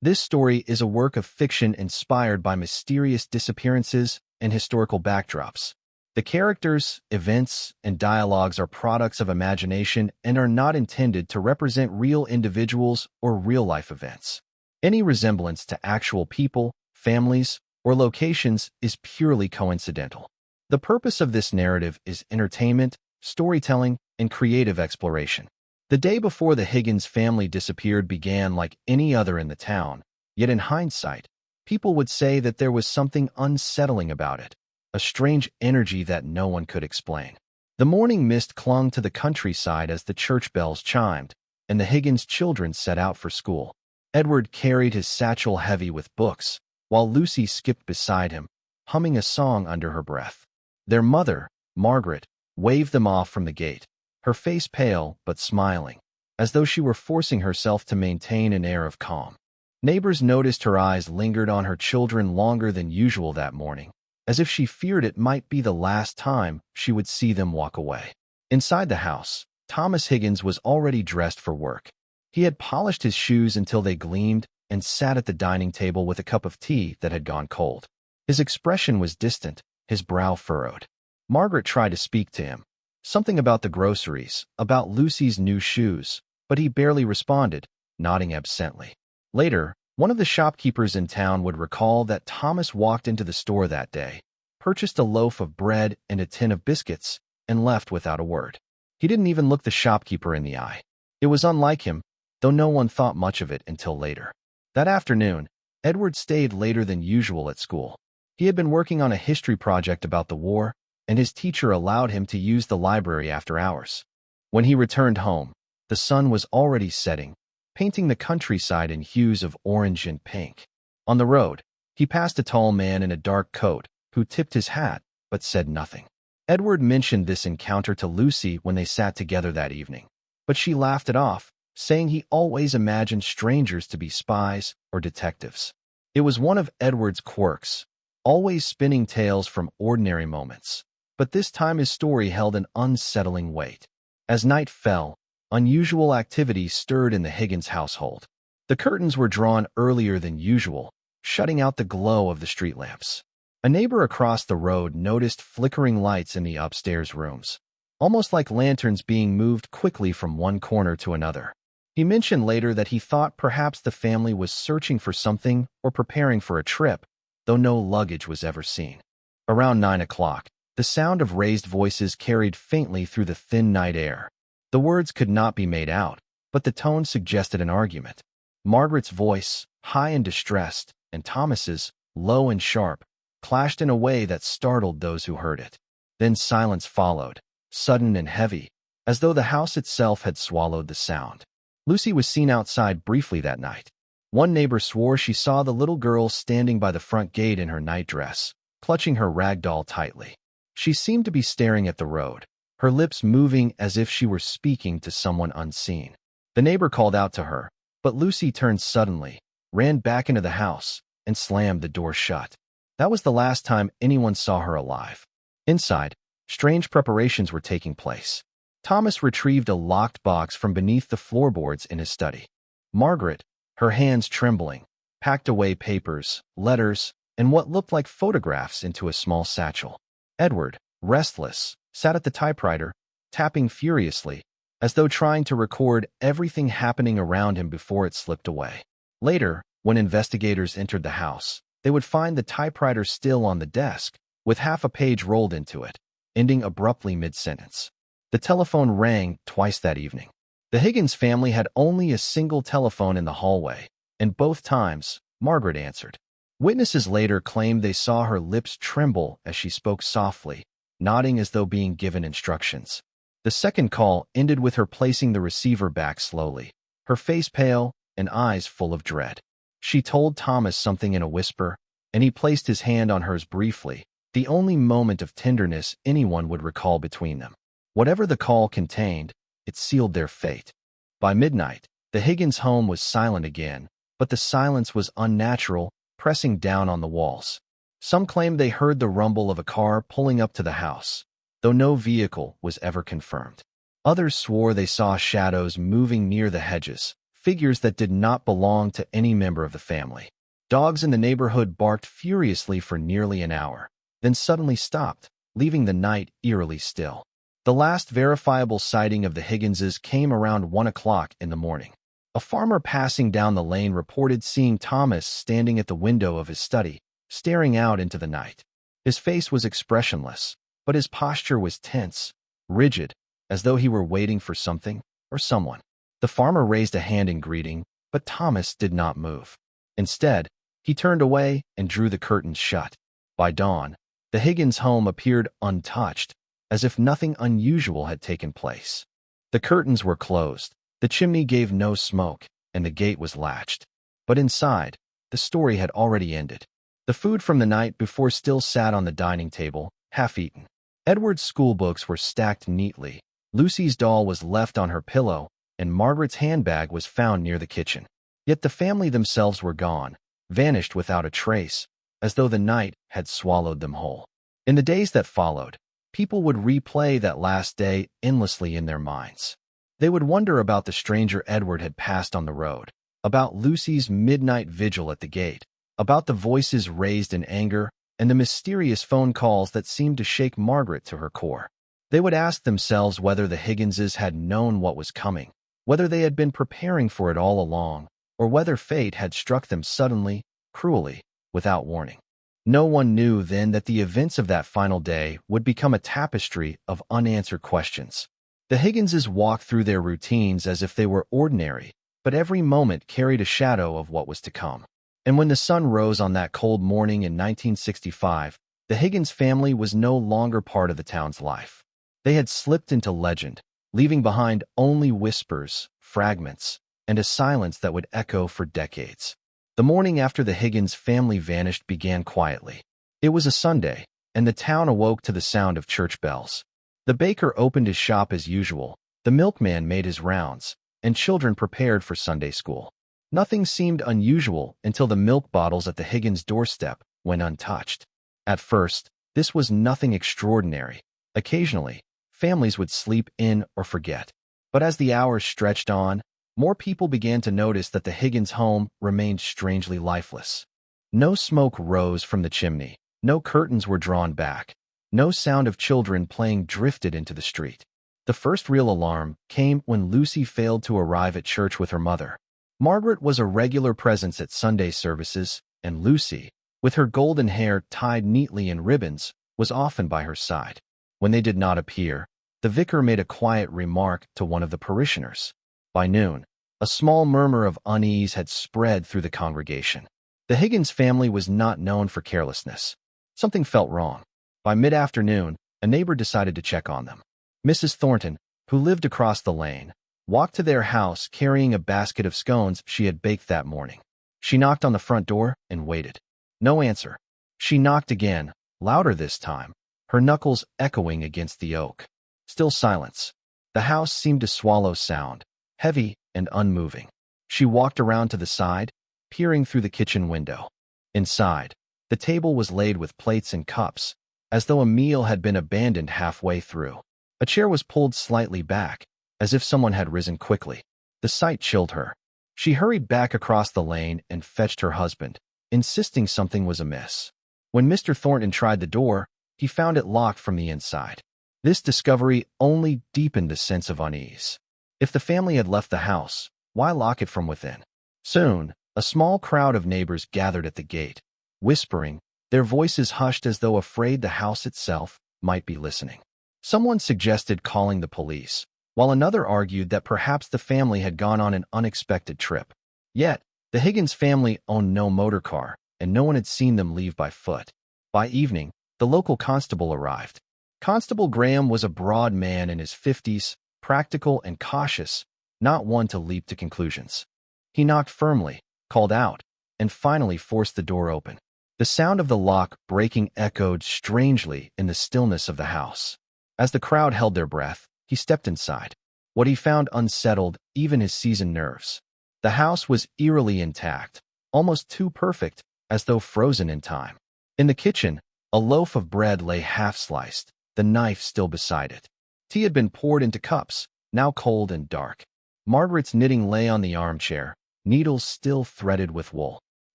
This story is a work of fiction inspired by mysterious disappearances and historical backdrops. The characters, events, and dialogues are products of imagination and are not intended to represent real individuals or real-life events. Any resemblance to actual people, families, or locations is purely coincidental. The purpose of this narrative is entertainment, storytelling, and creative exploration. The day before the Higgins family disappeared began like any other in the town, yet in hindsight, people would say that there was something unsettling about it, a strange energy that no one could explain. The morning mist clung to the countryside as the church bells chimed, and the Higgins children set out for school. Edward carried his satchel heavy with books, while Lucy skipped beside him, humming a song under her breath. Their mother, Margaret, waved them off from the gate, her face pale but smiling, as though she were forcing herself to maintain an air of calm. Neighbors noticed her eyes lingered on her children longer than usual that morning, as if she feared it might be the last time she would see them walk away. Inside the house, Thomas Higgins was already dressed for work. He had polished his shoes until they gleamed and sat at the dining table with a cup of tea that had gone cold. His expression was distant, his brow furrowed. Margaret tried to speak to him. Something about the groceries, about Lucy's new shoes, but he barely responded, nodding absently. Later, one of the shopkeepers in town would recall that Thomas walked into the store that day, purchased a loaf of bread and a tin of biscuits, and left without a word. He didn't even look the shopkeeper in the eye. It was unlike him, though no one thought much of it until later. That afternoon, Edward stayed later than usual at school. He had been working on a history project about the war, and his teacher allowed him to use the library after hours. When he returned home, the sun was already setting, painting the countryside in hues of orange and pink. On the road, he passed a tall man in a dark coat who tipped his hat but said nothing. Edward mentioned this encounter to Lucy when they sat together that evening, but she laughed it off, saying he always imagined strangers to be spies or detectives. It was one of Edward's quirks, always spinning tales from ordinary moments. But this time his story held an unsettling weight. As night fell, unusual activity stirred in the Higgins household. The curtains were drawn earlier than usual, shutting out the glow of the street lamps. A neighbor across the road noticed flickering lights in the upstairs rooms, almost like lanterns being moved quickly from one corner to another. He mentioned later that he thought perhaps the family was searching for something or preparing for a trip, though no luggage was ever seen. Around 9 o'clock, the sound of raised voices carried faintly through the thin night air. The words could not be made out, but the tone suggested an argument. Margaret's voice, high and distressed, and Thomas's, low and sharp, clashed in a way that startled those who heard it. Then silence followed, sudden and heavy, as though the house itself had swallowed the sound. Lucy was seen outside briefly that night. One neighbor swore she saw the little girl standing by the front gate in her nightdress, clutching her rag doll tightly. She seemed to be staring at the road, her lips moving as if she were speaking to someone unseen. The neighbor called out to her, but Lucy turned suddenly, ran back into the house, and slammed the door shut. That was the last time anyone saw her alive. Inside, strange preparations were taking place. Thomas retrieved a locked box from beneath the floorboards in his study. Margaret, her hands trembling, packed away papers, letters, and what looked like photographs into a small satchel. Edward, restless, sat at the typewriter, tapping furiously, as though trying to record everything happening around him before it slipped away. Later, when investigators entered the house, they would find the typewriter still on the desk, with half a page rolled into it, ending abruptly mid-sentence. The telephone rang twice that evening. The Higgins family had only a single telephone in the hallway, and both times, Margaret answered. Witnesses later claimed they saw her lips tremble as she spoke softly, nodding as though being given instructions. The second call ended with her placing the receiver back slowly, her face pale and eyes full of dread. She told Thomas something in a whisper, and he placed his hand on hers briefly, the only moment of tenderness anyone would recall between them. Whatever the call contained, it sealed their fate. By midnight, the Higgins home was silent again, but the silence was unnatural, pressing down on the walls. Some claimed they heard the rumble of a car pulling up to the house, though no vehicle was ever confirmed. Others swore they saw shadows moving near the hedges, figures that did not belong to any member of the family. Dogs in the neighborhood barked furiously for nearly an hour, then suddenly stopped, leaving the night eerily still. The last verifiable sighting of the Higginses came around 1 o'clock in the morning. A farmer passing down the lane reported seeing Thomas standing at the window of his study, staring out into the night. His face was expressionless, but his posture was tense, rigid, as though he were waiting for something or someone. The farmer raised a hand in greeting, but Thomas did not move. Instead, he turned away and drew the curtains shut. By dawn, the Higgins home appeared untouched, as if nothing unusual had taken place. The curtains were closed, the chimney gave no smoke, and the gate was latched. But inside, the story had already ended. The food from the night before still sat on the dining table, half-eaten. Edward's schoolbooks were stacked neatly. Lucy's doll was left on her pillow, and Margaret's handbag was found near the kitchen. Yet the family themselves were gone, vanished without a trace, as though the night had swallowed them whole. In the days that followed, people would replay that last day endlessly in their minds. They would wonder about the stranger Edward had passed on the road, about Lucy's midnight vigil at the gate, about the voices raised in anger, and the mysterious phone calls that seemed to shake Margaret to her core. They would ask themselves whether the Higginses had known what was coming, whether they had been preparing for it all along, or whether fate had struck them suddenly, cruelly, without warning. No one knew then that the events of that final day would become a tapestry of unanswered questions. The Higginses walked through their routines as if they were ordinary, but every moment carried a shadow of what was to come. And when the sun rose on that cold morning in 1965, the Higgins family was no longer part of the town's life. They had slipped into legend, leaving behind only whispers, fragments, and a silence that would echo for decades. The morning after the Higgins family vanished began quietly. It was a Sunday, and the town awoke to the sound of church bells. The baker opened his shop as usual, the milkman made his rounds, and children prepared for Sunday school. Nothing seemed unusual until the milk bottles at the Higgins' doorstep went untouched. At first, this was nothing extraordinary. Occasionally, families would sleep in or forget. But as the hours stretched on, more people began to notice that the Higgins home remained strangely lifeless. No smoke rose from the chimney, no curtains were drawn back, no sound of children playing drifted into the street. The first real alarm came when Lucy failed to arrive at church with her mother. Margaret was a regular presence at Sunday services, and Lucy, with her golden hair tied neatly in ribbons, was often by her side. When they did not appear, the vicar made a quiet remark to one of the parishioners. By noon, a small murmur of unease had spread through the congregation. The Higgins family was not known for carelessness. Something felt wrong. By mid-afternoon, a neighbor decided to check on them. Mrs. Thornton, who lived across the lane, walked to their house carrying a basket of scones she had baked that morning. She knocked on the front door and waited. No answer. She knocked again, louder this time, her knuckles echoing against the oak. Still silence. The house seemed to swallow sound, heavy and unmoving. She walked around to the side, peering through the kitchen window. Inside, the table was laid with plates and cups, as though a meal had been abandoned halfway through. A chair was pulled slightly back, as if someone had risen quickly. The sight chilled her. She hurried back across the lane and fetched her husband, insisting something was amiss. When Mr. Thornton tried the door, he found it locked from the inside. This discovery only deepened the sense of unease. If the family had left the house, why lock it from within? Soon, a small crowd of neighbors gathered at the gate, whispering, their voices hushed as though afraid the house itself might be listening. Someone suggested calling the police, while another argued that perhaps the family had gone on an unexpected trip. Yet, the Higgins family owned no motor car, and no one had seen them leave by foot. By evening, the local constable arrived. Constable Graham was a broad man in his 50s, practical and cautious, not one to leap to conclusions. He knocked firmly, called out, and finally forced the door open. The sound of the lock breaking echoed strangely in the stillness of the house. As the crowd held their breath, he stepped inside. What he found unsettled even his seasoned nerves. The house was eerily intact, almost too perfect, as though frozen in time. In the kitchen, a loaf of bread lay half-sliced, the knife still beside it. Tea had been poured into cups, now cold and dark. Margaret's knitting lay on the armchair, needles still threaded with wool.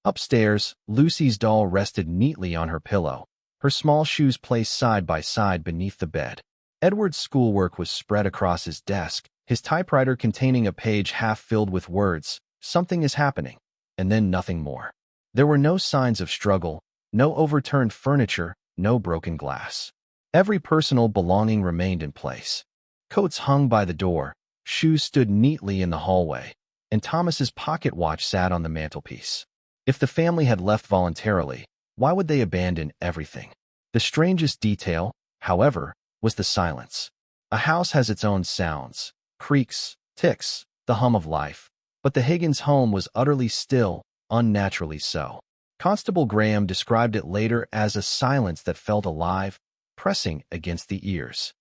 Upstairs, Lucy's doll rested neatly on her pillow, her small shoes placed side by side beneath the bed. Edward's schoolwork was spread across his desk, his typewriter containing a page half filled with words, "Something is happening," and then nothing more. There were no signs of struggle, no overturned furniture, no broken glass. Every personal belonging remained in place. Coats hung by the door, shoes stood neatly in the hallway, and Thomas's pocket watch sat on the mantelpiece. If the family had left voluntarily, why would they abandon everything? The strangest detail, however, was the silence. A house has its own sounds, creaks, ticks, the hum of life, but the Higgins home was utterly still, unnaturally so. Constable Graham described it later as a silence that felt alive, pressing against the ears.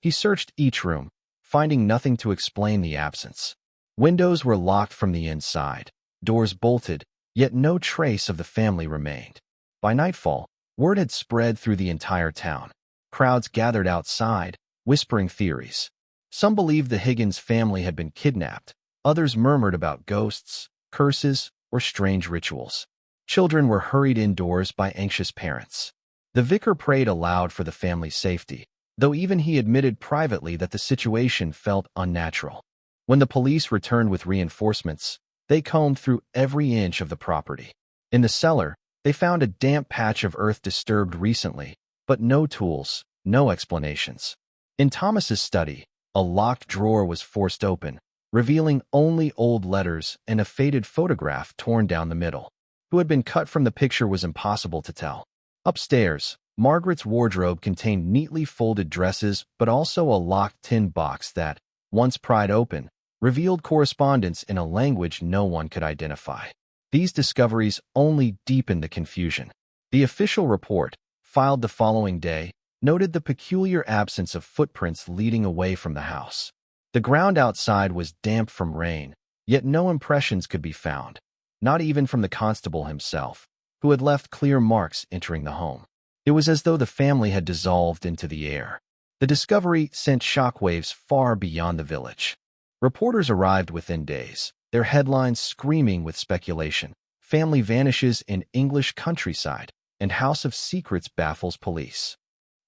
He searched each room, finding nothing to explain the absence. Windows were locked from the inside, doors bolted, yet no trace of the family remained. By nightfall, word had spread through the entire town. Crowds gathered outside, whispering theories. Some believed the Higgins family had been kidnapped. Others murmured about ghosts, curses, or strange rituals. Children were hurried indoors by anxious parents. The vicar prayed aloud for the family's safety, though even he admitted privately that the situation felt unnatural. When the police returned with reinforcements, they combed through every inch of the property. In the cellar, they found a damp patch of earth disturbed recently, but no tools, no explanations. In Thomas's study, a locked drawer was forced open, revealing only old letters and a faded photograph torn down the middle. Who had been cut from the picture was impossible to tell. Upstairs, Margaret's wardrobe contained neatly folded dresses but also a locked tin box that, once pried open, revealed correspondence in a language no one could identify. These discoveries only deepened the confusion. The official report, filed the following day, noted the peculiar absence of footprints leading away from the house. The ground outside was damp from rain, yet no impressions could be found, not even from the constable himself, who had left clear marks entering the home. It was as though the family had dissolved into the air. The discovery sent shockwaves far beyond the village. Reporters arrived within days, their headlines screaming with speculation. Family vanishes in English countryside, and House of Secrets baffles police.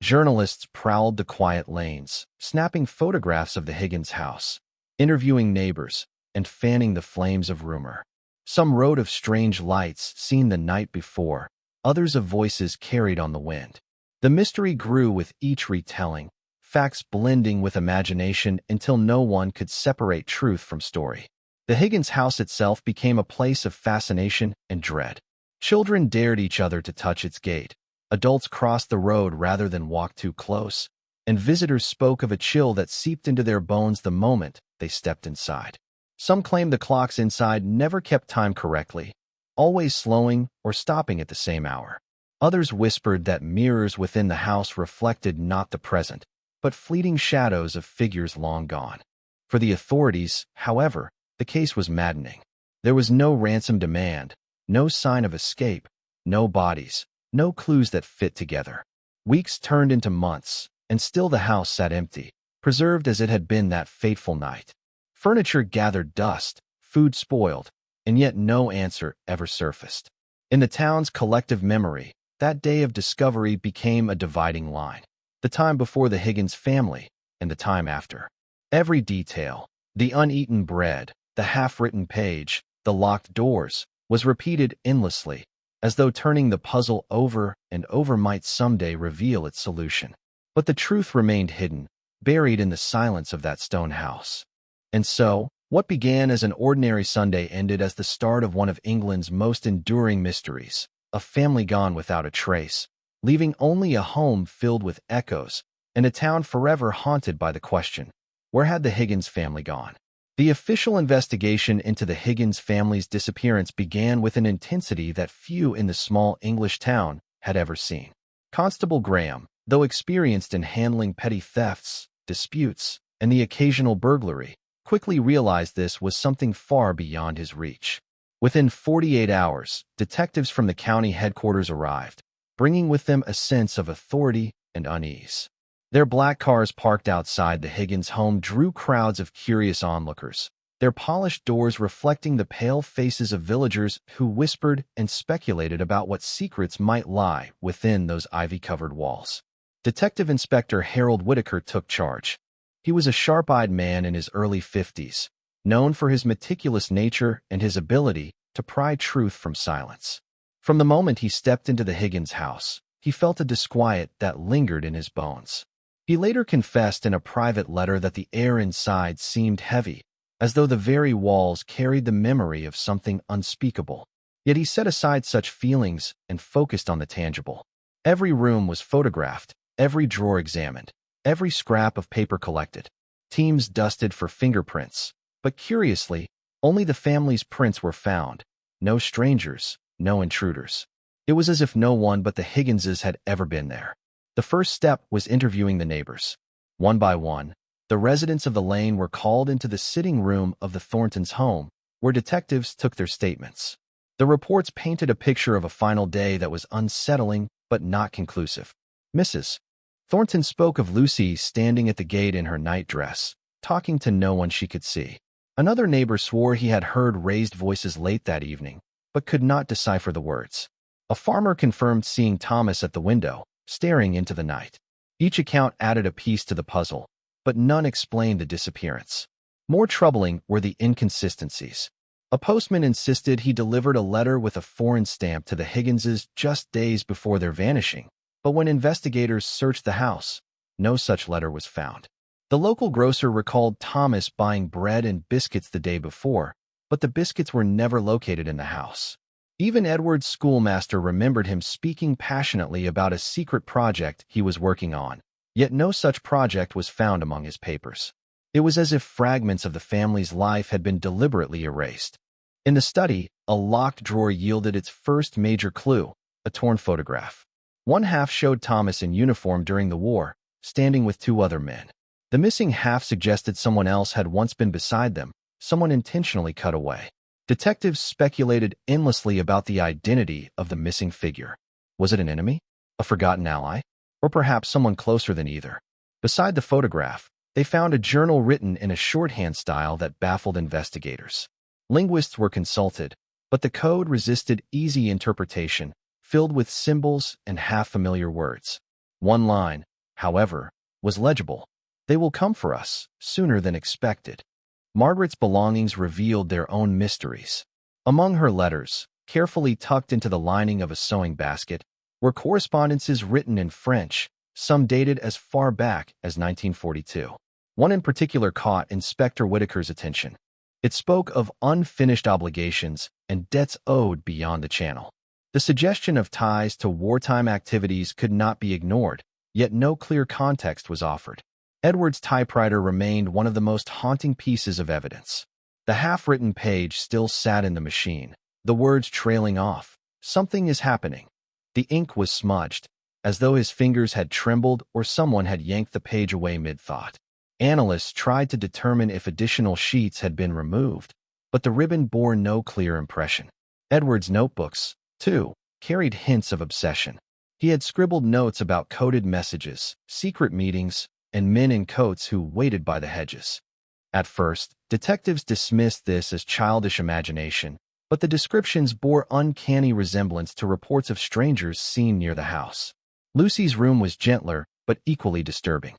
Journalists prowled the quiet lanes, snapping photographs of the Higgins house, interviewing neighbors, and fanning the flames of rumor. Some wrote of strange lights seen the night before, others of voices carried on the wind. The mystery grew with each retelling, facts blending with imagination until no one could separate truth from story. The Higgins house itself became a place of fascination and dread. Children dared each other to touch its gate. Adults crossed the road rather than walk too close, and visitors spoke of a chill that seeped into their bones the moment they stepped inside. Some claimed the clocks inside never kept time correctly, always slowing or stopping at the same hour. Others whispered that mirrors within the house reflected not the present, but fleeting shadows of figures long gone. For the authorities, however, the case was maddening. There was no ransom demand, no sign of escape, no bodies, no clues that fit together. Weeks turned into months, and still the house sat empty, preserved as it had been that fateful night. Furniture gathered dust, food spoiled, and yet no answer ever surfaced. In the town's collective memory, that day of discovery became a dividing line. The time before the Higgins family, and the time after. Every detail, the uneaten bread, the half-written page, the locked doors, was repeated endlessly, as though turning the puzzle over and over might someday reveal its solution. But the truth remained hidden, buried in the silence of that stone house. And so, what began as an ordinary Sunday ended as the start of one of England's most enduring mysteries, a family gone without a trace, leaving only a home filled with echoes, and a town forever haunted by the question, where had the Higgins family gone? The official investigation into the Higgins family's disappearance began with an intensity that few in the small English town had ever seen. Constable Graham, though experienced in handling petty thefts, disputes, and the occasional burglary, quickly realized this was something far beyond his reach. Within 48 hours, detectives from the county headquarters arrived, bringing with them a sense of authority and unease. Their black cars parked outside the Higgins home drew crowds of curious onlookers, their polished doors reflecting the pale faces of villagers who whispered and speculated about what secrets might lie within those ivy-covered walls. Detective Inspector Harold Whitaker took charge. He was a sharp-eyed man in his early 50s, known for his meticulous nature and his ability to pry truth from silence. From the moment he stepped into the Higgins house, he felt a disquiet that lingered in his bones. He later confessed in a private letter that the air inside seemed heavy, as though the very walls carried the memory of something unspeakable. Yet he set aside such feelings and focused on the tangible. Every room was photographed, every drawer examined, every scrap of paper collected, teams dusted for fingerprints. But curiously, only the family's prints were found. No strangers, no intruders. It was as if no one but the Higginses had ever been there. The first step was interviewing the neighbors. One by one, the residents of the lane were called into the sitting room of the Thorntons' home, where detectives took their statements. The reports painted a picture of a final day that was unsettling but not conclusive. Mrs. Thornton spoke of Lucy standing at the gate in her nightdress, talking to no one she could see. Another neighbor swore he had heard raised voices late that evening, but could not decipher the words. A farmer confirmed seeing Thomas at the window, staring into the night. Each account added a piece to the puzzle, but none explained the disappearance. More troubling were the inconsistencies. A postman insisted he delivered a letter with a foreign stamp to the Higginses just days before their vanishing, but when investigators searched the house, no such letter was found. The local grocer recalled Thomas buying bread and biscuits the day before, but the biscuits were never located in the house. Even Edward's schoolmaster remembered him speaking passionately about a secret project he was working on, yet no such project was found among his papers. It was as if fragments of the family's life had been deliberately erased. In the study, a locked drawer yielded its first major clue, a torn photograph. One half showed Thomas in uniform during the war, standing with two other men. The missing half suggested someone else had once been beside them, someone intentionally cut away. Detectives speculated endlessly about the identity of the missing figure. Was it an enemy? A forgotten ally? Or perhaps someone closer than either? Beside the photograph, they found a journal written in a shorthand style that baffled investigators. Linguists were consulted, but the code resisted easy interpretation, filled with symbols and half-familiar words. One line, however, was legible. "They will come for us, sooner than expected." Margaret's belongings revealed their own mysteries. Among her letters, carefully tucked into the lining of a sewing basket, were correspondences written in French, some dated as far back as 1942. One in particular caught Inspector Whitaker's attention. It spoke of unfinished obligations and debts owed beyond the Channel. The suggestion of ties to wartime activities could not be ignored, yet no clear context was offered. Edward's typewriter remained one of the most haunting pieces of evidence. The half-written page still sat in the machine, the words trailing off. Something is happening. The ink was smudged, as though his fingers had trembled or someone had yanked the page away mid-thought. Analysts tried to determine if additional sheets had been removed, but the ribbon bore no clear impression. Edward's notebooks, too, carried hints of obsession. He had scribbled notes about coded messages, secret meetings, and men in coats who waited by the hedges. At first, detectives dismissed this as childish imagination, but the descriptions bore uncanny resemblance to reports of strangers seen near the house. Lucy's room was gentler, but equally disturbing.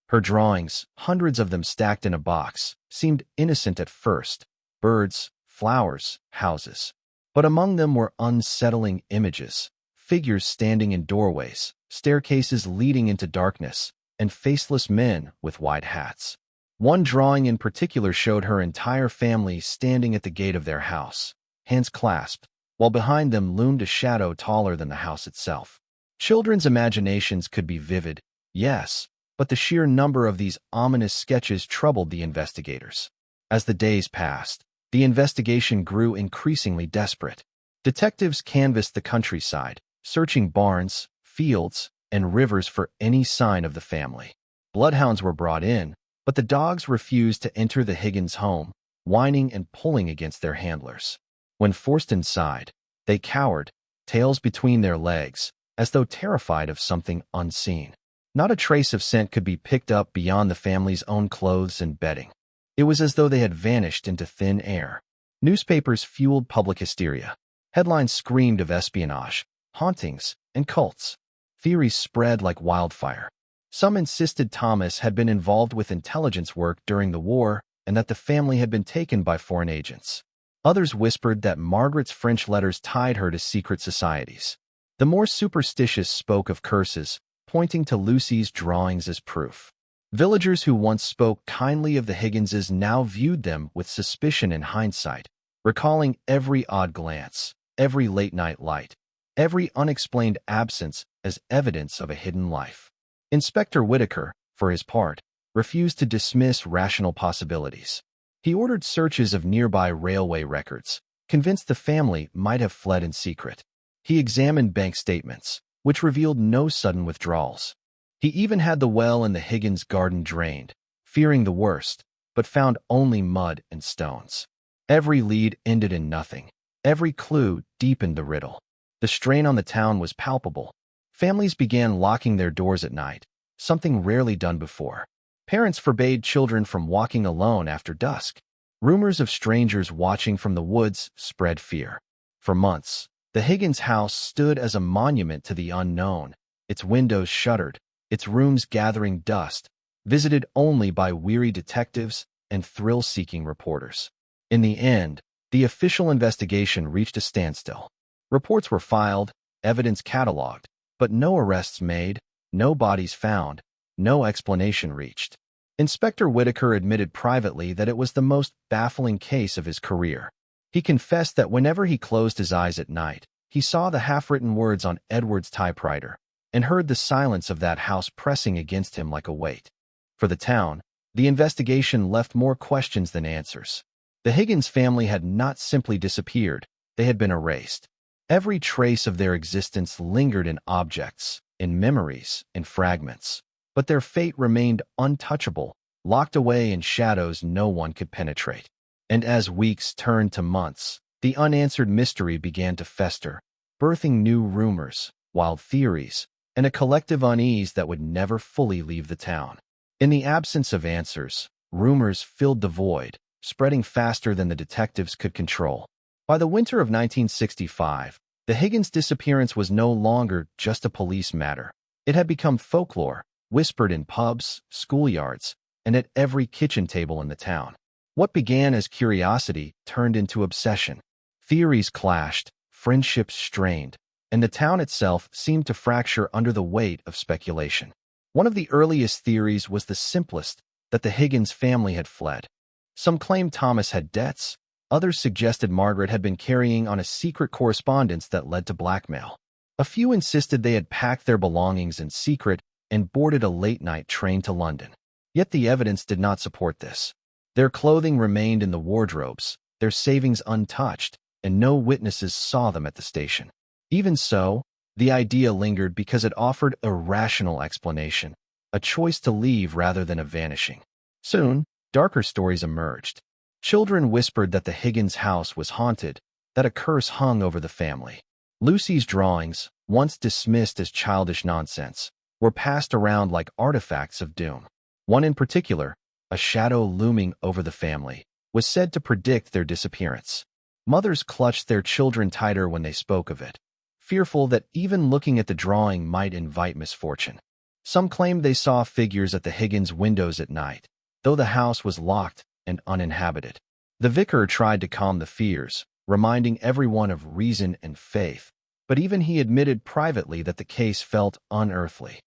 Her drawings, hundreds of them stacked in a box, seemed innocent at first: birds, flowers, houses. But among them were unsettling images, figures standing in doorways, staircases leading into darkness, and faceless men with wide hats. One drawing in particular showed her entire family standing at the gate of their house, hands clasped, while behind them loomed a shadow taller than the house itself. Children's imaginations could be vivid, yes, but the sheer number of these ominous sketches troubled the investigators. As the days passed, the investigation grew increasingly desperate. Detectives canvassed the countryside, searching barns, fields, and rivers for any sign of the family. Bloodhounds were brought in, but the dogs refused to enter the Higgins home, whining and pulling against their handlers. When forced inside, they cowered, tails between their legs, as though terrified of something unseen. Not a trace of scent could be picked up beyond the family's own clothes and bedding. It was as though they had vanished into thin air. Newspapers fueled public hysteria. Headlines screamed of espionage, hauntings, and cults. Theories spread like wildfire. Some insisted Thomas had been involved with intelligence work during the war and that the family had been taken by foreign agents. Others whispered that Margaret's French letters tied her to secret societies. The more superstitious spoke of curses, pointing to Lucy's drawings as proof. Villagers who once spoke kindly of the Higginses now viewed them with suspicion in hindsight, recalling every odd glance, every late-night light, every unexplained absence as evidence of a hidden life. Inspector Whitaker, for his part, refused to dismiss rational possibilities. He ordered searches of nearby railway records, convinced the family might have fled in secret. He examined bank statements, which revealed no sudden withdrawals. He even had the well in the Higgins garden drained, fearing the worst, but found only mud and stones. Every lead ended in nothing. Every clue deepened the riddle. The strain on the town was palpable. Families began locking their doors at night, something rarely done before. Parents forbade children from walking alone after dusk. Rumors of strangers watching from the woods spread fear. For months, the Higgins house stood as a monument to the unknown, its windows shuttered, its rooms gathering dust, visited only by weary detectives and thrill-seeking reporters. In the end, the official investigation reached a standstill. Reports were filed, evidence cataloged, but no arrests made, no bodies found, no explanation reached. Inspector Whitaker admitted privately that it was the most baffling case of his career. He confessed that whenever he closed his eyes at night, he saw the half-written words on Edward's typewriter and heard the silence of that house pressing against him like a weight. For the town, the investigation left more questions than answers. The Higgins family had not simply disappeared, they had been erased. Every trace of their existence lingered in objects, in memories, in fragments. But their fate remained untouchable, locked away in shadows no one could penetrate. And as weeks turned to months, the unanswered mystery began to fester, birthing new rumors, wild theories, and a collective unease that would never fully leave the town. In the absence of answers, rumors filled the void, spreading faster than the detectives could control. By the winter of 1965, the Higgins disappearance was no longer just a police matter. It had become folklore, whispered in pubs, schoolyards, and at every kitchen table in the town. What began as curiosity turned into obsession. Theories clashed, friendships strained, and the town itself seemed to fracture under the weight of speculation. One of the earliest theories was the simplest, that the Higgins family had fled. Some claimed Thomas had debts, others suggested Margaret had been carrying on a secret correspondence that led to blackmail. A few insisted they had packed their belongings in secret and boarded a late-night train to London. Yet the evidence did not support this. Their clothing remained in the wardrobes, their savings untouched, and no witnesses saw them at the station. Even so, the idea lingered because it offered a rational explanation, a choice to leave rather than a vanishing. Soon, darker stories emerged. Children whispered that the Higgins house was haunted, that a curse hung over the family. Lucy's drawings, once dismissed as childish nonsense, were passed around like artifacts of doom. One in particular, a shadow looming over the family, was said to predict their disappearance. Mothers clutched their children tighter when they spoke of it, fearful that even looking at the drawing might invite misfortune. Some claimed they saw figures at the Higgins windows at night, though the house was locked and uninhabited. The vicar tried to calm the fears, reminding everyone of reason and faith, but even he admitted privately that the case felt unearthly.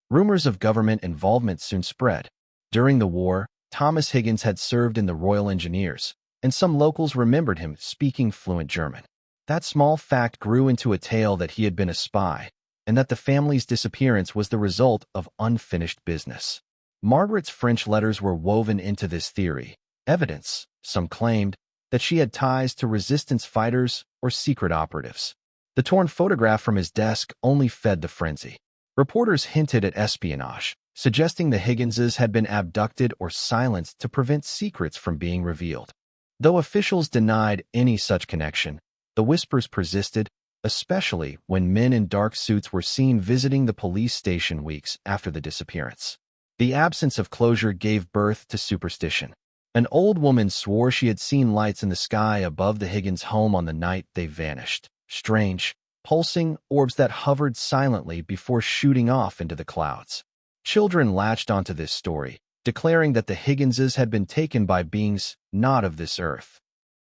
Rumors of government involvement soon spread. During the war, Thomas Higgins had served in the Royal Engineers, and some locals remembered him speaking fluent German. That small fact grew into a tale that he had been a spy, and that the family's disappearance was the result of unfinished business. Margaret's French letters were woven into this theory. Evidence, some claimed, that she had ties to resistance fighters or secret operatives. The torn photograph from his desk only fed the frenzy. Reporters hinted at espionage, suggesting the Higginses had been abducted or silenced to prevent secrets from being revealed. Though officials denied any such connection, the whispers persisted, especially when men in dark suits were seen visiting the police station weeks after the disappearance. The absence of closure gave birth to superstition. An old woman swore she had seen lights in the sky above the Higgins home on the night they vanished. Strange, pulsing orbs that hovered silently before shooting off into the clouds. Children latched onto this story, declaring that the Higginses had been taken by beings not of this earth.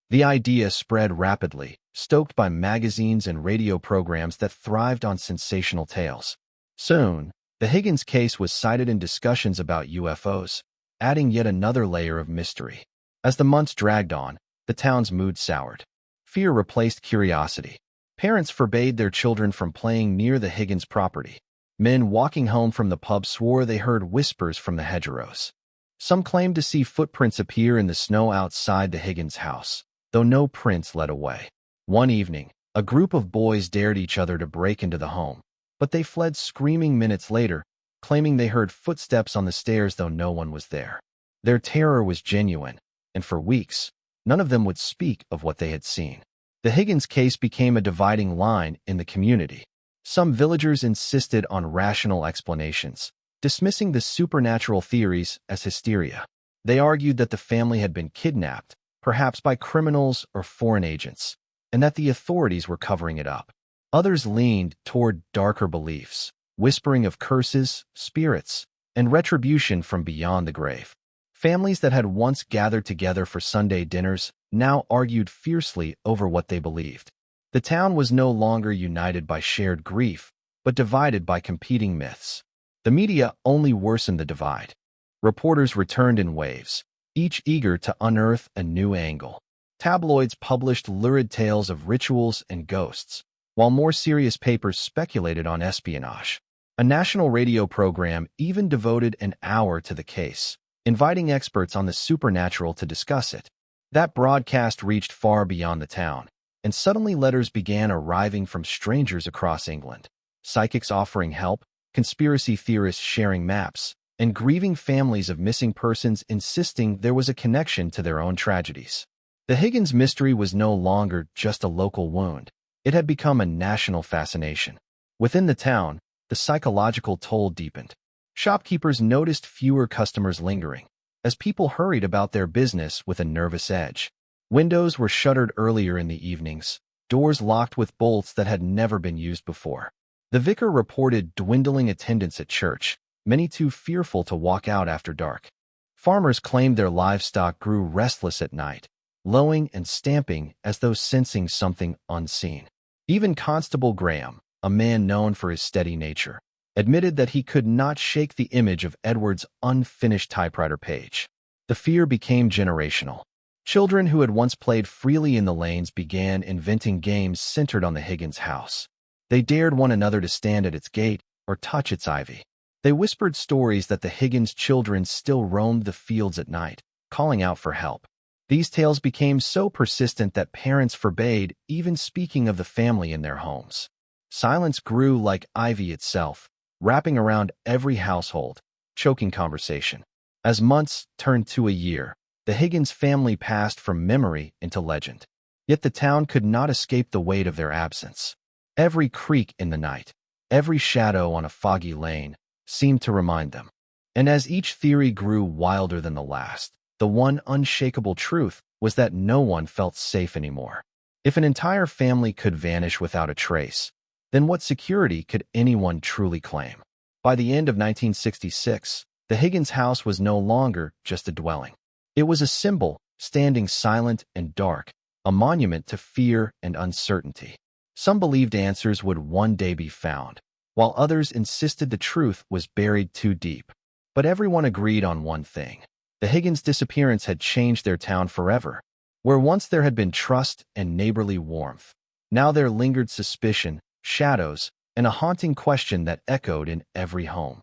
The idea spread rapidly, stoked by magazines and radio programs that thrived on sensational tales. Soon, the Higgins case was cited in discussions about UFOs, adding yet another layer of mystery. As the months dragged on, the town's mood soured. Fear replaced curiosity. Parents forbade their children from playing near the Higgins property. Men walking home from the pub swore they heard whispers from the hedgerows. Some claimed to see footprints appear in the snow outside the Higgins house, though no prints led away. One evening, a group of boys dared each other to break into the home, but they fled screaming minutes later, claiming they heard footsteps on the stairs though no one was there. Their terror was genuine, and for weeks, none of them would speak of what they had seen. The Higgins case became a dividing line in the community. Some villagers insisted on rational explanations, dismissing the supernatural theories as hysteria. They argued that the family had been kidnapped, perhaps by criminals or foreign agents, and that the authorities were covering it up. Others leaned toward darker beliefs, whispering of curses, spirits, and retribution from beyond the grave. Families that had once gathered together for Sunday dinners now argued fiercely over what they believed. The town was no longer united by shared grief, but divided by competing myths. The media only worsened the divide. Reporters returned in waves, each eager to unearth a new angle. Tabloids published lurid tales of rituals and ghosts, while more serious papers speculated on espionage. A national radio program even devoted an hour to the case, inviting experts on the supernatural to discuss it. That broadcast reached far beyond the town, and suddenly letters began arriving from strangers across England. Psychics offering help, conspiracy theorists sharing maps, and grieving families of missing persons insisting there was a connection to their own tragedies. The Higgins mystery was no longer just a local wound. It had become a national fascination. Within the town, the psychological toll deepened. Shopkeepers noticed fewer customers lingering, as people hurried about their business with a nervous edge. Windows were shuttered earlier in the evenings, doors locked with bolts that had never been used before. The vicar reported dwindling attendance at church, many too fearful to walk out after dark. Farmers claimed their livestock grew restless at night, lowing and stamping as though sensing something unseen. Even Constable Graham, a man known for his steady nature, admitted that he could not shake the image of Edward's unfinished typewriter page. The fear became generational. Children who had once played freely in the lanes began inventing games centered on the Higgins house. They dared one another to stand at its gate or touch its ivy. They whispered stories that the Higgins children still roamed the fields at night, calling out for help. These tales became so persistent that parents forbade even speaking of the family in their homes. Silence grew like ivy itself, wrapping around every household, choking conversation. As months turned to a year, the Higgins family passed from memory into legend. Yet the town could not escape the weight of their absence. Every creak in the night, every shadow on a foggy lane, seemed to remind them. And as each theory grew wilder than the last, the one unshakable truth was that no one felt safe anymore. If an entire family could vanish without a trace, then what security could anyone truly claim? By the end of 1966, the Higgins house was no longer just a dwelling. It was a symbol, standing silent and dark, a monument to fear and uncertainty. Some believed answers would one day be found, while others insisted the truth was buried too deep. But everyone agreed on one thing. The Higgins disappearance had changed their town forever. Where once there had been trust and neighborly warmth, now there lingered suspicion, shadows, and a haunting question that echoed in every home.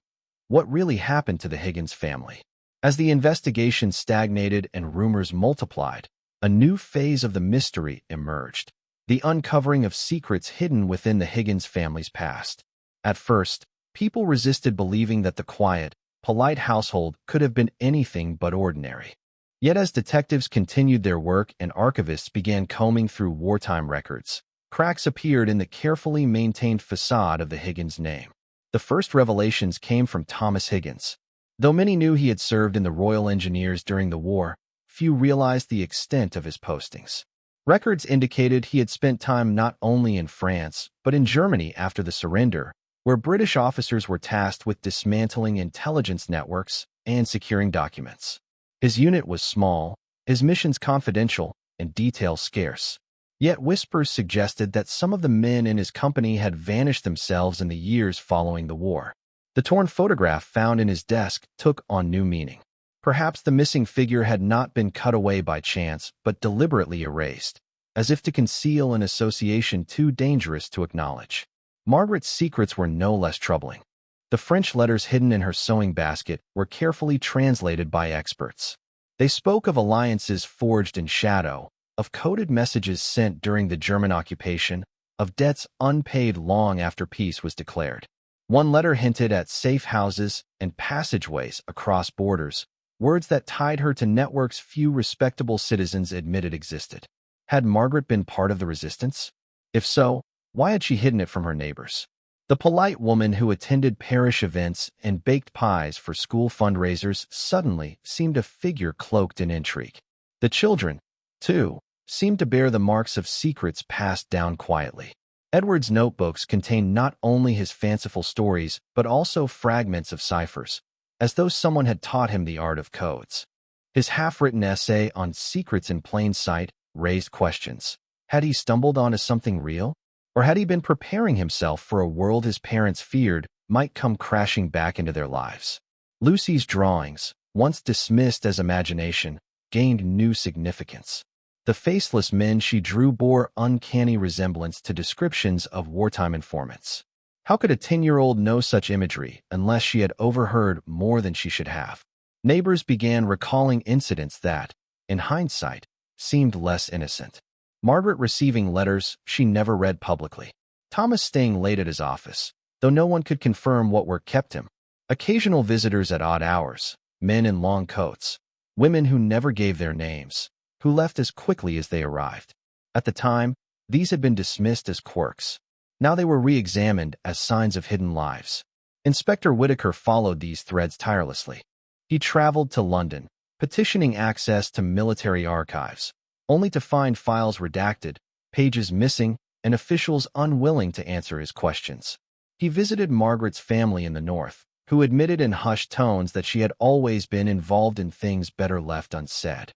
What really happened to the Higgins family? As the investigation stagnated and rumors multiplied, a new phase of the mystery emerged. The uncovering of secrets hidden within the Higgins family's past. At first, people resisted believing that the quiet, polite household could have been anything but ordinary. Yet as detectives continued their work and archivists began combing through wartime records, cracks appeared in the carefully maintained facade of the Higgins name. The first revelations came from Thomas Higgins. Though many knew he had served in the Royal Engineers during the war, few realized the extent of his postings. Records indicated he had spent time not only in France, but in Germany after the surrender, where British officers were tasked with dismantling intelligence networks and securing documents. His unit was small, his missions confidential, and details scarce. Yet whispers suggested that some of the men in his company had vanished themselves in the years following the war. The torn photograph found in his desk took on new meaning. Perhaps the missing figure had not been cut away by chance, but deliberately erased, as if to conceal an association too dangerous to acknowledge. Margaret's secrets were no less troubling. The French letters hidden in her sewing basket were carefully translated by experts. They spoke of alliances forged in shadow, of coded messages sent during the German occupation, of debts unpaid long after peace was declared. One letter hinted at safe houses and passageways across borders, words that tied her to networks few respectable citizens admitted existed. Had Margaret been part of the resistance? If so, why had she hidden it from her neighbors? The polite woman who attended parish events and baked pies for school fundraisers suddenly seemed a figure cloaked in intrigue. The children, too, seemed to bear the marks of secrets passed down quietly. Edward's notebooks contained not only his fanciful stories, but also fragments of ciphers, as though someone had taught him the art of codes. His half-written essay on secrets in plain sight raised questions. Had he stumbled onto something real? Or had he been preparing himself for a world his parents feared might come crashing back into their lives? Lucy's drawings, once dismissed as imagination, gained new significance. The faceless men she drew bore uncanny resemblance to descriptions of wartime informants. How could a 10-year-old know such imagery unless she had overheard more than she should have? Neighbors began recalling incidents that, in hindsight, seemed less innocent. Margaret receiving letters she never read publicly. Thomas staying late at his office, though no one could confirm what work kept him. Occasional visitors at odd hours, men in long coats, women who never gave their names, who left as quickly as they arrived. At the time, these had been dismissed as quirks. Now they were re-examined as signs of hidden lives. Inspector Whitaker followed these threads tirelessly. He traveled to London, petitioning access to military archives, only to find files redacted, pages missing, and officials unwilling to answer his questions. He visited Margaret's family in the north, who admitted in hushed tones that she had always been involved in things better left unsaid.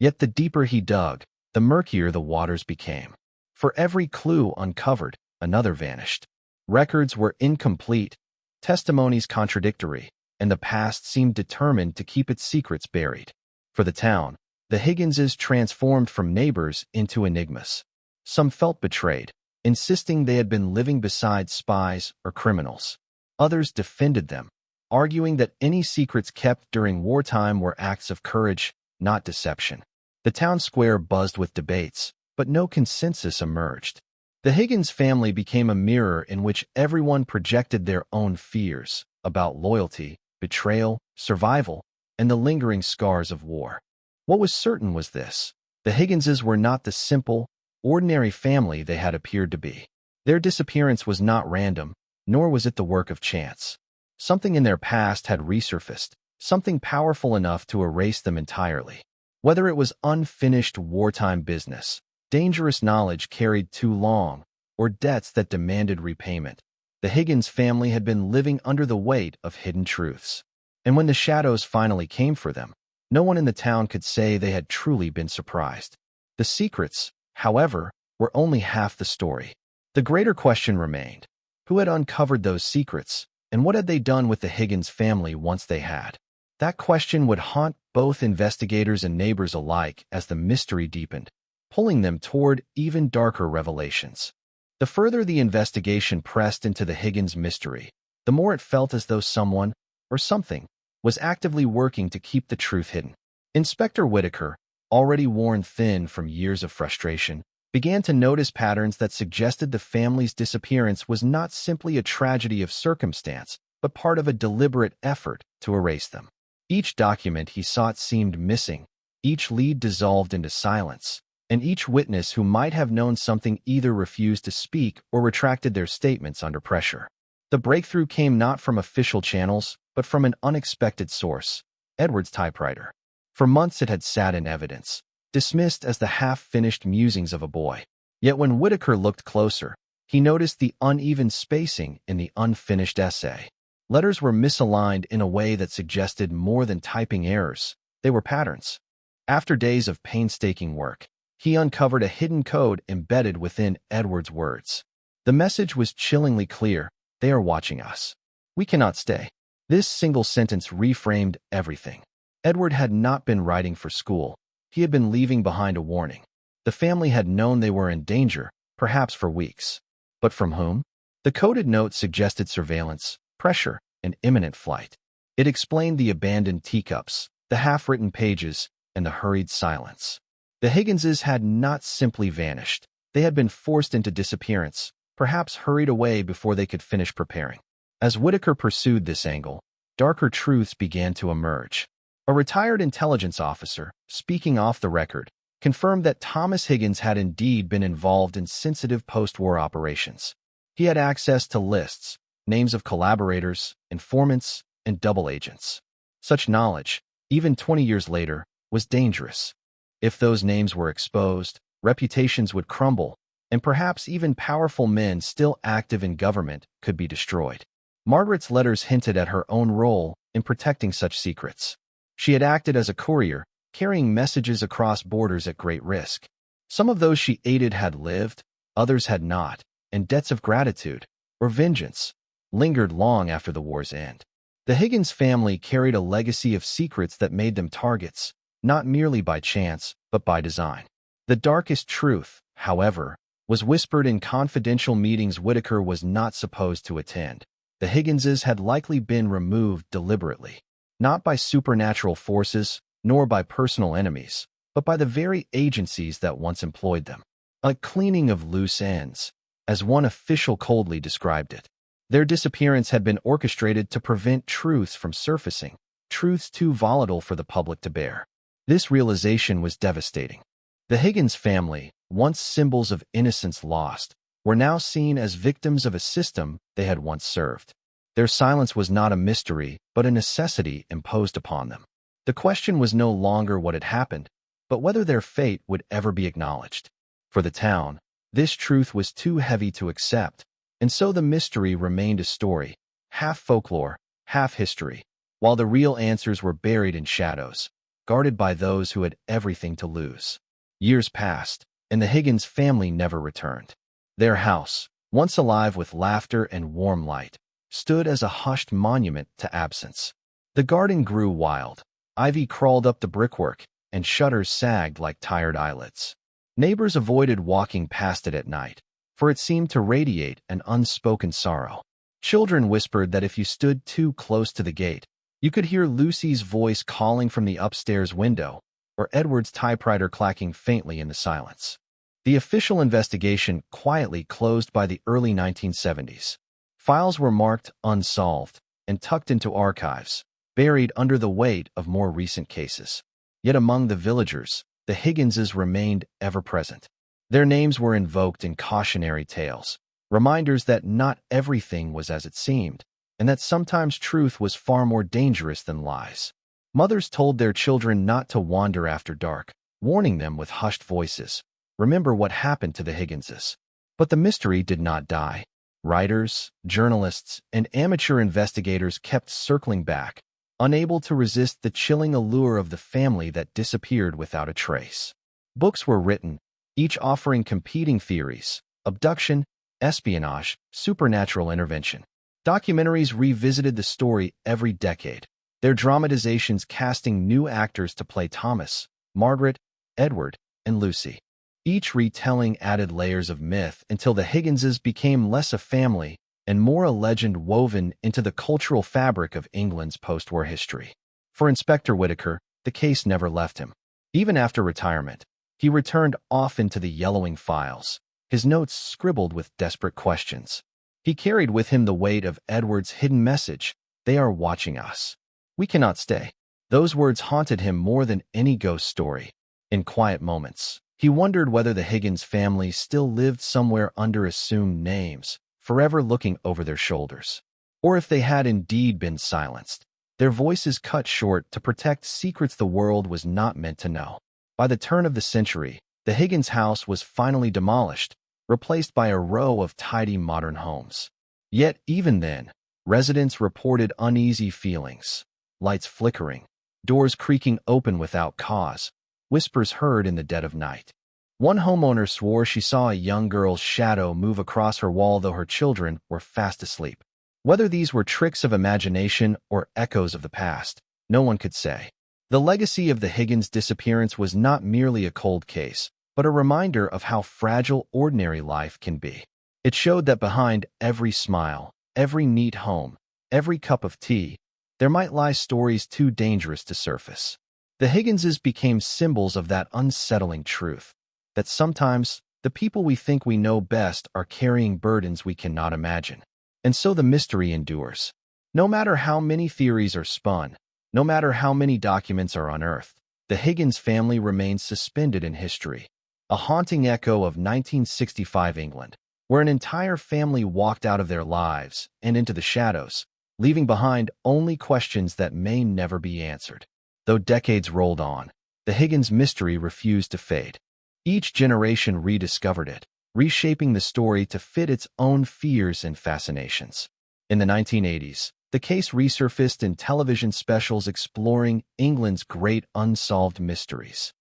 Yet the deeper he dug, the murkier the waters became. For every clue uncovered, another vanished. Records were incomplete, testimonies contradictory, and the past seemed determined to keep its secrets buried. For the town, the Higginses transformed from neighbors into enigmas. Some felt betrayed, insisting they had been living beside spies or criminals. Others defended them, arguing that any secrets kept during wartime were acts of courage, not deception. The town square buzzed with debates, but no consensus emerged. The Higgins family became a mirror in which everyone projected their own fears about loyalty, betrayal, survival, and the lingering scars of war. What was certain was this: the Higginses were not the simple, ordinary family they had appeared to be. Their disappearance was not random, nor was it the work of chance. Something in their past had resurfaced, something powerful enough to erase them entirely. Whether it was unfinished wartime business, dangerous knowledge carried too long, or debts that demanded repayment, the Higgins family had been living under the weight of hidden truths. And when the shadows finally came for them, no one in the town could say they had truly been surprised. The secrets, however, were only half the story. The greater question remained: who had uncovered those secrets, and what had they done with the Higgins family once they had? That question would haunt both investigators and neighbors alike as the mystery deepened, pulling them toward even darker revelations. The further the investigation pressed into the Higgins mystery, the more it felt as though someone, or something, was actively working to keep the truth hidden. Inspector Whitaker, already worn thin from years of frustration, began to notice patterns that suggested the family's disappearance was not simply a tragedy of circumstance, but part of a deliberate effort to erase them. Each document he sought seemed missing, each lead dissolved into silence, and each witness who might have known something either refused to speak or retracted their statements under pressure. The breakthrough came not from official channels, but from an unexpected source: Edward's typewriter. For months it had sat in evidence, dismissed as the half-finished musings of a boy. Yet when Whitaker looked closer, he noticed the uneven spacing in the unfinished essay. Letters were misaligned in a way that suggested more than typing errors. They were patterns. After days of painstaking work, he uncovered a hidden code embedded within Edward's words. The message was chillingly clear: they are watching us. We cannot stay. This single sentence reframed everything. Edward had not been writing for school. He had been leaving behind a warning. The family had known they were in danger, perhaps for weeks. But from whom? The coded note suggested surveillance, pressure, and imminent flight. It explained the abandoned teacups, the half-written pages, and the hurried silence. The Higginses had not simply vanished. They had been forced into disappearance, perhaps hurried away before they could finish preparing. As Whitaker pursued this angle, darker truths began to emerge. A retired intelligence officer, speaking off the record, confirmed that Thomas Higgins had indeed been involved in sensitive post-war operations. He had access to lists, names of collaborators, informants, and double agents. Such knowledge, even 20 years later, was dangerous. If those names were exposed, reputations would crumble, and perhaps even powerful men still active in government could be destroyed. Margaret's letters hinted at her own role in protecting such secrets. She had acted as a courier, carrying messages across borders at great risk. Some of those she aided had lived, others had not, and debts of gratitude, or vengeance, lingered long after the war's end. The Higgins family carried a legacy of secrets that made them targets, not merely by chance, but by design. The darkest truth, however, was whispered in confidential meetings Whitaker was not supposed to attend. The Higginses had likely been removed deliberately, not by supernatural forces, nor by personal enemies, but by the very agencies that once employed them. A cleaning of loose ends, as one official coldly described it. Their disappearance had been orchestrated to prevent truths from surfacing, truths too volatile for the public to bear. This realization was devastating. The Higgins family, once symbols of innocence lost, were now seen as victims of a system they had once served. Their silence was not a mystery, but a necessity imposed upon them. The question was no longer what had happened, but whether their fate would ever be acknowledged. For the town, this truth was too heavy to accept, and so the mystery remained a story, half folklore, half history, while the real answers were buried in shadows, guarded by those who had everything to lose. Years passed, and the Higgins family never returned. Their house, once alive with laughter and warm light, stood as a hushed monument to absence. The garden grew wild. Ivy crawled up the brickwork, and shutters sagged like tired eyelids. Neighbors avoided walking past it at night, for it seemed to radiate an unspoken sorrow. Children whispered that if you stood too close to the gate, you could hear Lucy's voice calling from the upstairs window, or Edward's typewriter clacking faintly in the silence. The official investigation quietly closed by the early 1970s. Files were marked unsolved and tucked into archives, buried under the weight of more recent cases. Yet among the villagers, the Higginses remained ever present. Their names were invoked in cautionary tales, reminders that not everything was as it seemed, and that sometimes truth was far more dangerous than lies. Mothers told their children not to wander after dark, warning them with hushed voices, "Remember what happened to the Higginses." But the mystery did not die. Writers, journalists, and amateur investigators kept circling back, unable to resist the chilling allure of the family that disappeared without a trace. Books were written, each offering competing theories: abduction, espionage, supernatural intervention. Documentaries revisited the story every decade, their dramatizations casting new actors to play Thomas, Margaret, Edward, and Lucy. Each retelling added layers of myth until the Higginses became less a family and more a legend woven into the cultural fabric of England's post-war history. For Inspector Whitaker, the case never left him. Even after retirement, he returned often to the yellowing files, his notes scribbled with desperate questions. He carried with him the weight of Edward's hidden message: "They are watching us. We cannot stay." Those words haunted him more than any ghost story. In quiet moments, he wondered whether the Higgins family still lived somewhere under assumed names, forever looking over their shoulders, or if they had indeed been silenced, their voices cut short to protect secrets the world was not meant to know. By the turn of the century, the Higgins house was finally demolished, replaced by a row of tidy modern homes. Yet even then, residents reported uneasy feelings, lights flickering, doors creaking open without cause, whispers heard in the dead of night. One homeowner swore she saw a young girl's shadow move across her wall though her children were fast asleep. Whether these were tricks of imagination or echoes of the past, no one could say. The legacy of the Higgins disappearance was not merely a cold case, but a reminder of how fragile ordinary life can be. It showed that behind every smile, every neat home, every cup of tea, there might lie stories too dangerous to surface. The Higginses became symbols of that unsettling truth, that sometimes the people we think we know best are carrying burdens we cannot imagine. And so the mystery endures. No matter how many theories are spun, no matter how many documents are unearthed, the Higgins family remains suspended in history, a haunting echo of 1965 England, where an entire family walked out of their lives and into the shadows, leaving behind only questions that may never be answered. Though decades rolled on, the Higgins mystery refused to fade. Each generation rediscovered it, reshaping the story to fit its own fears and fascinations. In the 1980s, the case resurfaced in television specials exploring England's great unsolved mysteries.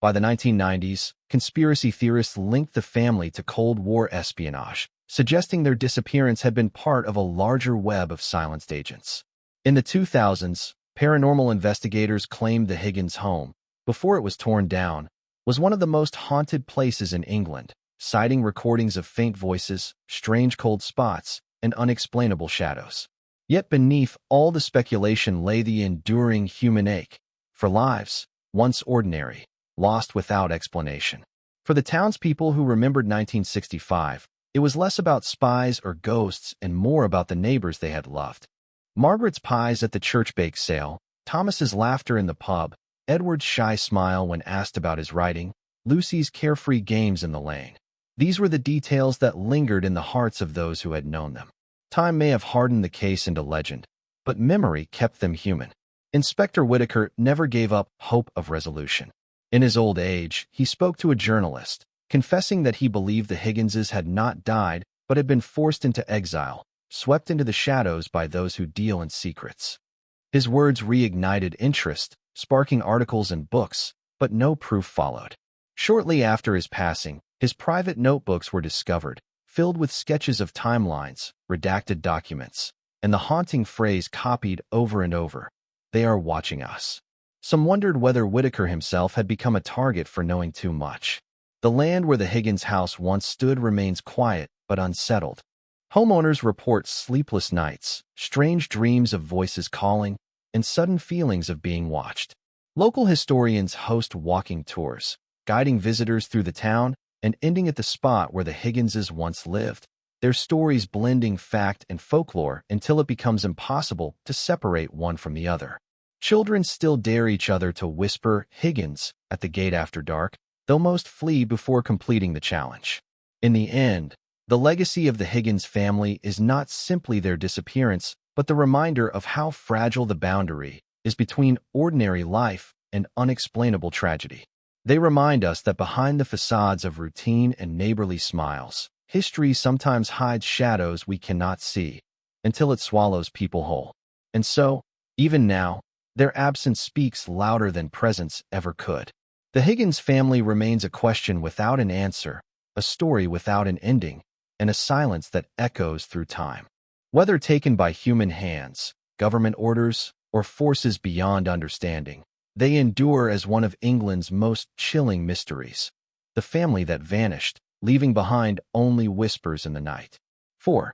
By the 1990s, conspiracy theorists linked the family to Cold War espionage, suggesting their disappearance had been part of a larger web of silenced agents. In the 2000s, paranormal investigators claimed the Higgins home, before it was torn down, was one of the most haunted places in England, citing recordings of faint voices, strange cold spots, and unexplainable shadows. Yet beneath all the speculation lay the enduring human ache for lives, once ordinary, lost without explanation. For the townspeople who remembered 1965, it was less about spies or ghosts and more about the neighbors they had loved. Margaret's pies at the church bake sale, Thomas's laughter in the pub, Edward's shy smile when asked about his writing, Lucy's carefree games in the lane. These were the details that lingered in the hearts of those who had known them. Time may have hardened the case into legend, but memory kept them human. Inspector Whitaker never gave up hope of resolution. In his old age, he spoke to a journalist, confessing that he believed the Higginses had not died but had been forced into exile, swept into the shadows by those who deal in secrets. His words reignited interest, sparking articles and books, but no proof followed. Shortly after his passing, his private notebooks were discovered, filled with sketches of timelines, redacted documents, and the haunting phrase copied over and over, "They are watching us." Some wondered whether Whitaker himself had become a target for knowing too much. The land where the Higgins house once stood remains quiet but unsettled. Homeowners report sleepless nights, strange dreams of voices calling, and sudden feelings of being watched. Local historians host walking tours, guiding visitors through the town and ending at the spot where the Higginses once lived, their stories blending fact and folklore until it becomes impossible to separate one from the other. Children still dare each other to whisper "Higgins" at the gate after dark, though most flee before completing the challenge. In the end, the legacy of the Higgins family is not simply their disappearance, but the reminder of how fragile the boundary is between ordinary life and unexplainable tragedy. They remind us that behind the facades of routine and neighborly smiles, history sometimes hides shadows we cannot see until it swallows people whole. And so, even now, their absence speaks louder than presence ever could. The Higgins family remains a question without an answer, a story without an ending, and a silence that echoes through time. Whether taken by human hands, government orders, or forces beyond understanding, they endure as one of England's most chilling mysteries. The family that vanished, leaving behind only whispers in the night. 4.